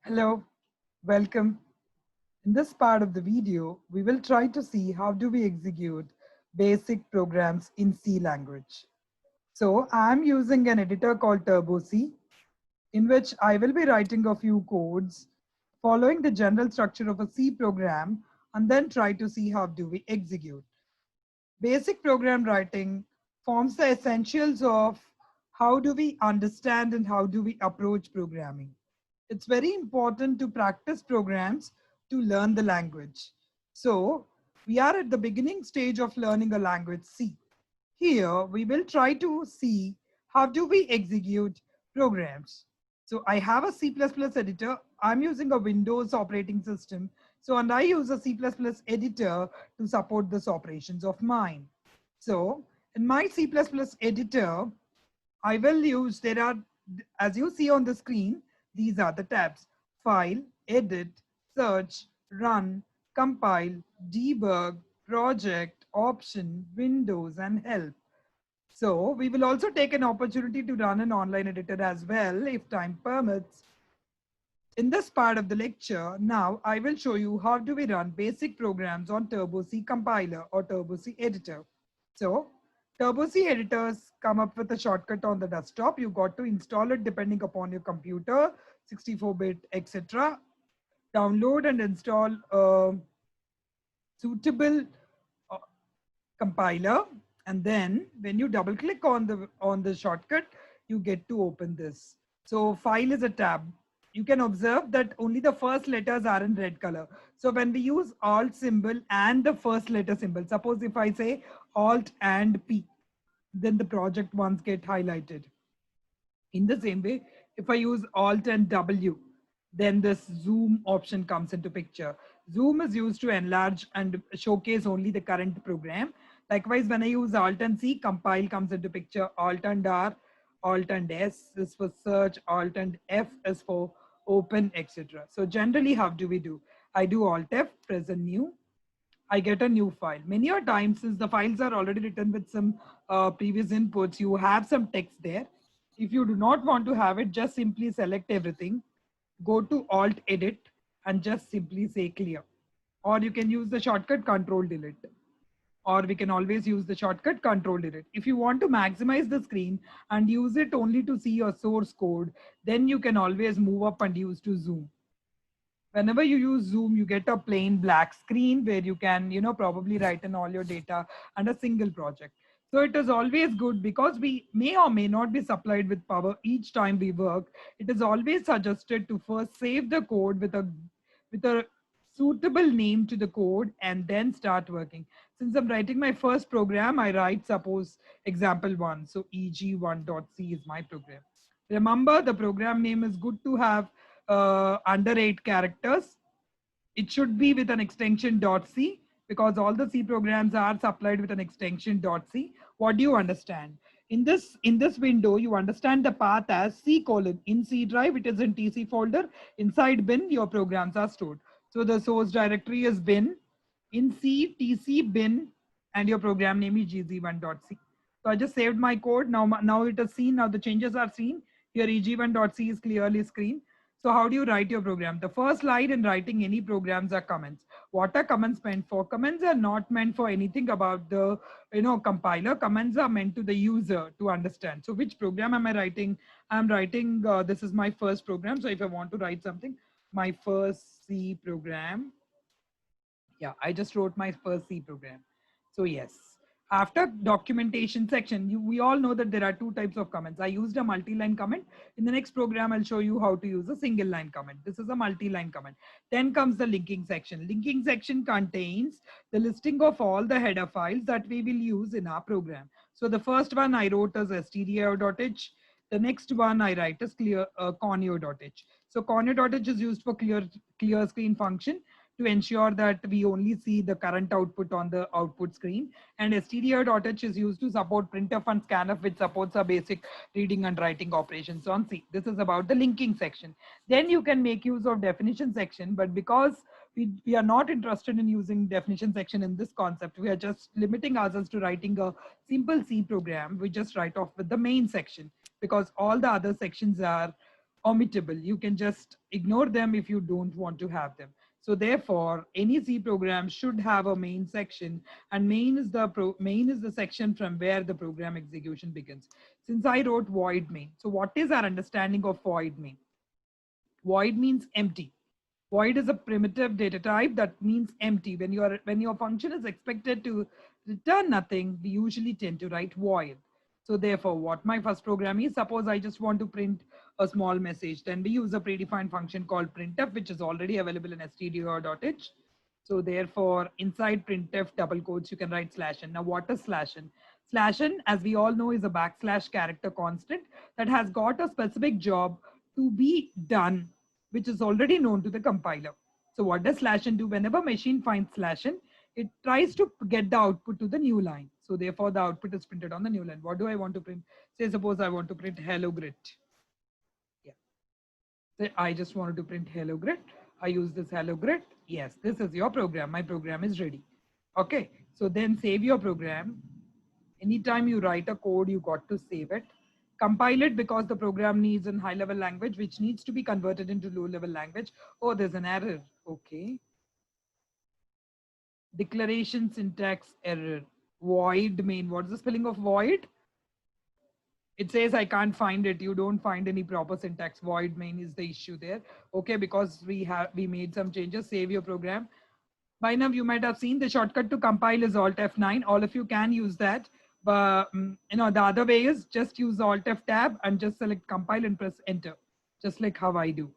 Hello, welcome. In this part of the video, we will try to see how do we execute basic programs in C language. So I'm using an editor called Turbo C, in which I will be writing a few codes following the general structure of a C program and then try to see how do we execute. Basic program writing forms the essentials of how do we understand and how do we approach programming. It's very important to practice programs to learn the language. So we are at the beginning stage of learning a language C. Here we will try to see how do we execute programs. So I have a C++ editor. I'm using a Windows operating system. So and I use a C++ editor to support this operations of mine. So in my C++ editor, I will use, there are, as you see on the screen, these are the tabs: File, Edit, Search, Run, Compile, Debug, Project, Option, Windows, and Help. So we will also take an opportunity to run an online editor as well if time permits. In this part of the lecture, now I will show you how do we run basic programs on Turbo C compiler or Turbo C editor. So Turbo C editors come up with a shortcut on the desktop. You got to install it depending upon your computer, 64-bit, etc. Download and install a suitable uh, compiler, and then when you double click on the shortcut, you get to open this. So file is a tab. You can observe that only the first letters are in red color. So when we use alt symbol and the first letter symbol, suppose if I say alt and P, then the project ones get highlighted. In the same way, if I use alt and W, then this zoom option comes into picture. Zoom is used to enlarge and showcase only the current program. Likewise, when I use alt and C, compile comes into picture. Alt and R, alt and S is for search, alt and F is for open, etc. So generally, how do we do? I do alt F, press a new, I get a new file. Many a times, since the files are already written with some previous inputs, you have some text there. If you do not want to have it, just simply select everything, go to Alt Edit, and just simply say clear. Or you can use the shortcut Control Delete. Or we can always use the shortcut Control Delete. If you want to maximize the screen and use it only to see your source code, then you can always move up and use to zoom. Whenever you use zoom, you get a plain black screen where you can probably write in all your data and a single project. So it is always good, because we may or may not be supplied with power each time we work. It is always suggested to first save the code with a suitable name to the code and then start working. Since I'm writing my first program, I write suppose example1, so eg1.c is my program. Remember, the program name is good to have under 8 characters. It should be with an extension .c, because all the C programs are supplied with an extension .c. What do you understand? In this window, you understand the path as C colon. In C drive, it is in TC folder. Inside bin, your programs are stored. So the source directory is bin. In C, TC bin, and your program name is gz1.c. So I just saved my code. Now it is seen. Now the changes are seen. Here eg1.c is clearly screen. So how do you write your program? The first line in writing any programs are comments. What are comments meant for? Comments are not meant for anything about the compiler. Comments are meant to the user to understand. So which program am I writing? I'm writing, this is my first program. So if I want to write something, my first C program. Yeah, I just wrote my first C program. So yes, after documentation section, we all know that there are two types of comments. I used a multi-line comment. In the next program, I'll show you how to use a single line comment. This is a multi-line comment. Then comes the linking section. Linking section contains the listing of all the header files that we will use in our program. So the first one I wrote as stdio.h. The next one I write as conio.h. So conio.h is used for clear screen function to ensure that we only see the current output on the output screen. And stdio.h is used to support printf and scanf, which supports our basic reading and writing operations on C. This is about the linking section. Then you can make use of definition section, but because we are not interested in using definition section in this concept, we are just limiting ourselves to writing a simple C program. We just write off with the main section, because all the other sections are omittable. You can just ignore them if you don't want to have them. So therefore, any C program should have a main section, and main is the section from where the program execution begins. Since I wrote void main, so what is our understanding of void main? Void means empty. Void is a primitive data type that means empty. When your function is expected to return nothing, we usually tend to write void. So therefore, what my first program is, suppose I just want to print a small message, then we use a predefined function called printf, which is already available in stdio.h. So therefore, inside printf double quotes, you can write /n. Now, what is /n? /n, as we all know, is a backslash character constant that has got a specific job to be done, which is already known to the compiler. So what does /n do? Whenever machine finds /n, it tries to get the output to the new line. So therefore, the output is printed on the new line. What do I want to print? Say, suppose I want to print hello grid. Yeah. Say I just wanted to print hello grid. I use this hello grid. Yes, this is your program. My program is ready. Okay. So then save your program. Anytime you write a code, you got to save it. Compile it because the program needs a high-level language, which needs to be converted into low-level language. Oh, there's an error. Okay. Declaration syntax error. Void main. What's the spelling of void? It says I can't find it. You don't find any proper syntax. Void main is the issue there. Okay, because we made some changes. Save your program. By now you might have seen the shortcut to compile is Alt F9. All of you can use that. But the other way is just use Alt F tab and just select compile and press enter, just like how I do.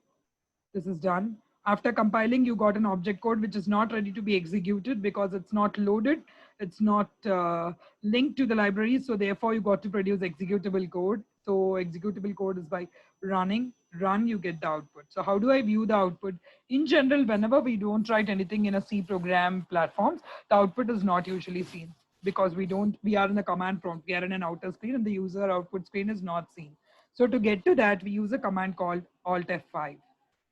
This is done. After compiling, you got an object code which is not ready to be executed because it's not loaded. It's not linked to the library. So therefore, you got to produce executable code. So executable code is by run, you get the output. So how do I view the output? In general, whenever we don't write anything in a C program platforms, the output is not usually seen because we are in the command prompt. We are in an outer screen and the user output screen is not seen. So to get to that, we use a command called Alt F5.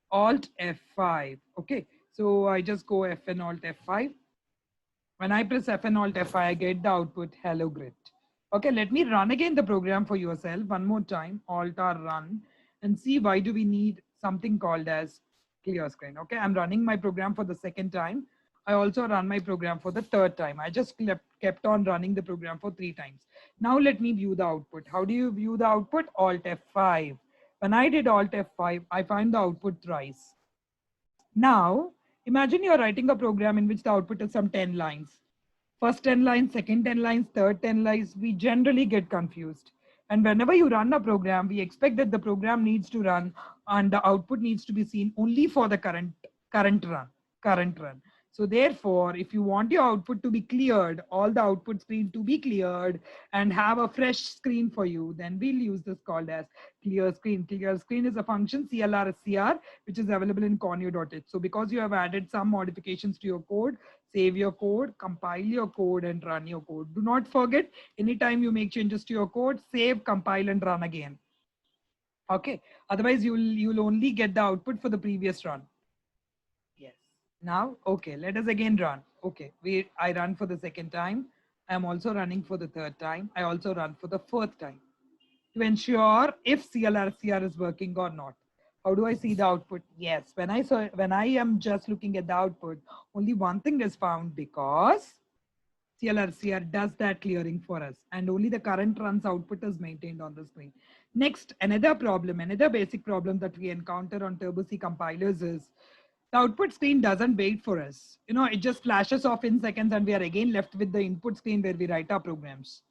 Alt F5. Okay, so I just go Fn Alt F5. When I press Fn Alt F5, I get the output hello grid. Okay, let me run again the program for yourself one more time. Alt R run and see why do we need something called as clear screen. Okay, I'm running my program for the second time. I also run my program for the third time. I just kept on running the program for 3 times. Now let me view the output. How do you view the output? Alt F5. When I did Alt F5, I find the output thrice. Now, imagine you're writing a program in which the output is some 10 lines. First 10 lines, second 10 lines, third 10 lines, we generally get confused. And whenever you run a program, we expect that the program needs to run and the output needs to be seen only for the current run. So therefore, if you want your output to be cleared, all the output screen to be cleared and have a fresh screen for you, then we'll use this called as clear screen. Clear screen is a function CLR which is available in conio.h. So because you have added some modifications to your code, save your code, compile your code and run your code. Do not forget, anytime you make changes to your code, save, compile and run again. Okay, otherwise you'll only get the output for the previous run. Yes. Now, okay, let us again run. Okay, I run for the second time. I am also running for the third time. I also run for the fourth time to ensure if CLR is working or not. How do I see the output? Yes, when I am just looking at the output, only one thing is found because CLR does that clearing for us and only the current run's output is maintained on the screen. Next, another basic problem that we encounter on Turbo C compilers is the output screen doesn't wait for us. It just flashes off in seconds and we are again left with the input screen where we write our programs.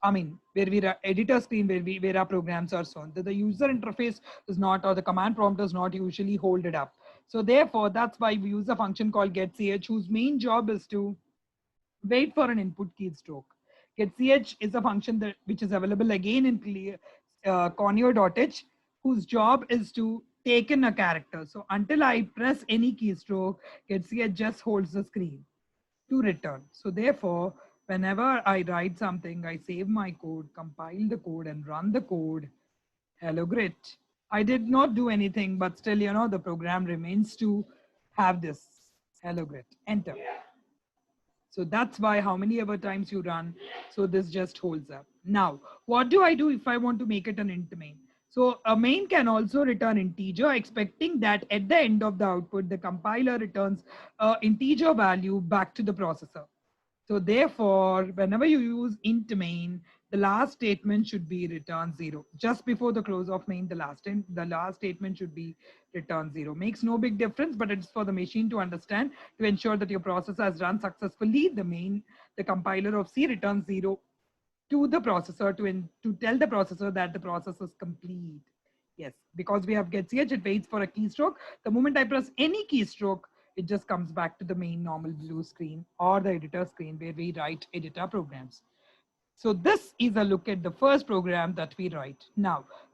Where we editor screen where our programs are shown. The user interface is not, or the command prompt does not usually hold it up. So therefore, that's why we use a function called getch, whose main job is to wait for an input keystroke. Getch is a function which is available again in conio.h, whose job is to take in a character. So until I press any keystroke, getch just holds the screen to return. So therefore, whenever I write something, I save my code, compile the code and run the code. Hello grid. I did not do anything, but still, the program remains to have this hello grid. Enter. So that's why how many ever times you run, so this just holds up. Now, what do I do if I want to make it an int main? So a main can also return integer, expecting that at the end of the output, the compiler returns an integer value back to the processor. So therefore, whenever you use int main, the last statement should be return 0. Just before the close of main, the last statement should be return 0. Makes no big difference, but it's for the machine to understand, to ensure that your processor has run successfully. The compiler of C returns 0 to the processor to tell the processor that the process is complete. Yes, because we have getch, it waits for a keystroke. The moment I press any keystroke, it just comes back to the main normal blue screen or the editor screen where we write editor programs. So this is a look at the first program that we write. Now,